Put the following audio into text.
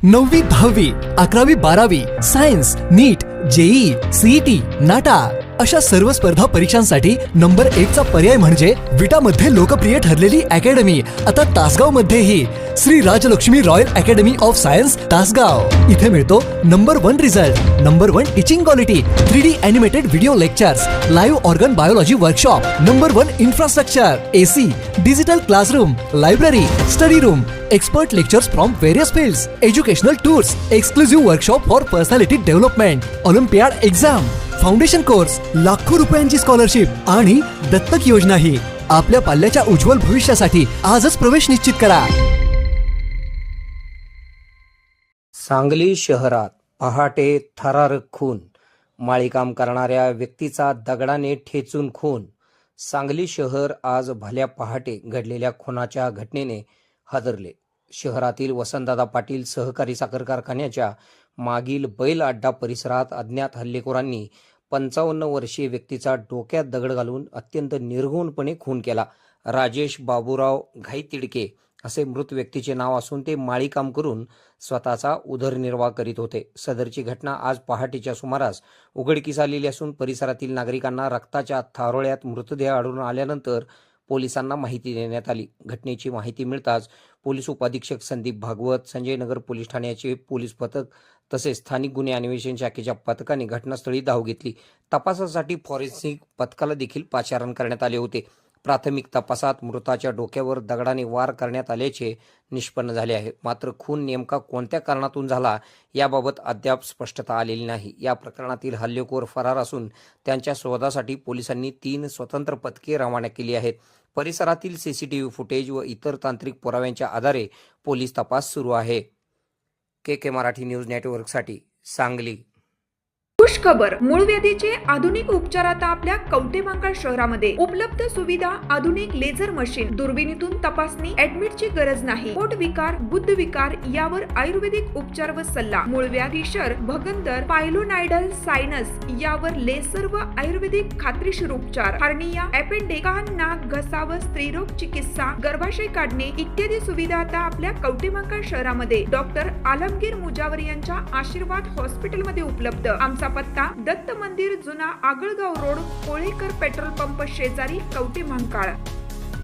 9वी 10वी 11वी 12वी सायन्स नीट JEE CET नाटा अशा सर्व स्पर्धा परीक्षांसाठी नंबर 1 चा पर्याय म्हणजे विटा मध्ये लोकप्रिय ठरलेली अकॅडमी आता तासगाव मध्येही Shri Rajlakshmi royal academy of science Tasgaon. इथे मिळतो number 1 result, number 1 teaching quality, 3D animated video lectures, live organ biology workshop, number 1 infrastructure, AC, digital classroom, library, study room, expert lectures from various fields, educational tours, exclusive workshop for personality development, olympiad exam, foundation course, लाखो रुपयांची scholarship आणि दत्तक योजनाही। आपल्या पाल्याच्या उज्ज्वल भविष्यासाठी आजच प्रवेश निश्चित करा। सांगली शहरात पहाटे थरारक खून, माळीकाम करणाऱ्या व्यक्तीचा दगडाने ठेचून खून। सांगली शहर आज भल्या पहाटे घडलेल्या खुनाच्या घटनेने हादरले। शहरातील वसंतदादा पाटील सहकारी साखर कारखान्याच्या मागील बैल अड्डा परिसरात अज्ञात हल्लेखोरांनी 55 वर्षीय व्यक्तीचा डोक्यात दगड घालून अत्यंत निर्घृणपणे खून केला। राजेश बाबूराव घाईतिडके असे मृत व्यक्तीचे नाव असून ते माळी काम करून स्वतःचा उदरनिर्वाह करीत होते। सदरची घटना आज पहाटेच्या सुमारास उघडकीस आलेली असून परिसरातील नागरिकांना रक्ताच्या थारोळ्यात मृतदेह आढळून आल्यानंतर पोलिसांना माहिती देण्यात आली। घटनेची माहिती मिळताच पोलीस उपाधीक्षक संदीप भागवत, संजयनगर पोलीस ठाण्याचे पोलीस पथक तसेच स्थानिक गुन्हे अन्वेषण शाखेच्या पथकाने घटनास्थळी धाव घेतली। तपासासाठी फॉरेन्सिक पथकाला देखील पाचारण करण्यात आले होते। प्राथमिक तपासात मृताच्या डोक्यावर दगडाने वार करण्यात आल्याचे निष्पन्न झाले आहे। मात्र खून नेमका कोणत्या कारणातून झाला याबाबत अद्याप स्पष्टता आलेली नाही। या प्रकरणातील हल्लेखोर फरार असून त्यांच्या शोधासाठी पोलिसांनी 3 स्वतंत्र पथके रवाना केली आहेत। परिसरातील सीसीटीव्ही फुटेज व इतर तांत्रिक पुराव्यांच्या आधारे पोलीस तपास सुरू आहे। के मराठी न्यूज नेटवर्कसाठी सांगली। खुश खबर, मूळव्याधीचे आधुनिक उपचार आता आपल्या कवठेमहांकाळ शहरामध्ये उपलब्ध सुविधा, आधुनिक लेझर मशीन, दुर्बिणीतून तपासणी, ऍडमिटची गरज नाही। पोट विकार, बुद्ध विकार यावर आयुर्वेदिक उपचार व सल्ला, मूळव्याधी, शर, भगंदर, पायलोनायडल, सायनस यावर लेसर व आयुर्वेदिक खात्रीशीर उपचार, हार्निया, अपेंडिक्स, कान, नाक, घसा व स्त्रीरोग चिकित्सा, गर्भाशय काढणे इत्यादी सुविधा आता आपल्या कवठेमहांकाळ शहरामध्ये डॉक्टर आलमगीर मुजावर यांच्या आशीर्वाद हॉस्पिटल मध्ये उपलब्ध। आमचा पत्ता दत्त मंदिर, जुना Agalgaon road, Kolekar petrol pump शेजारी, कवठेमहांकाळ।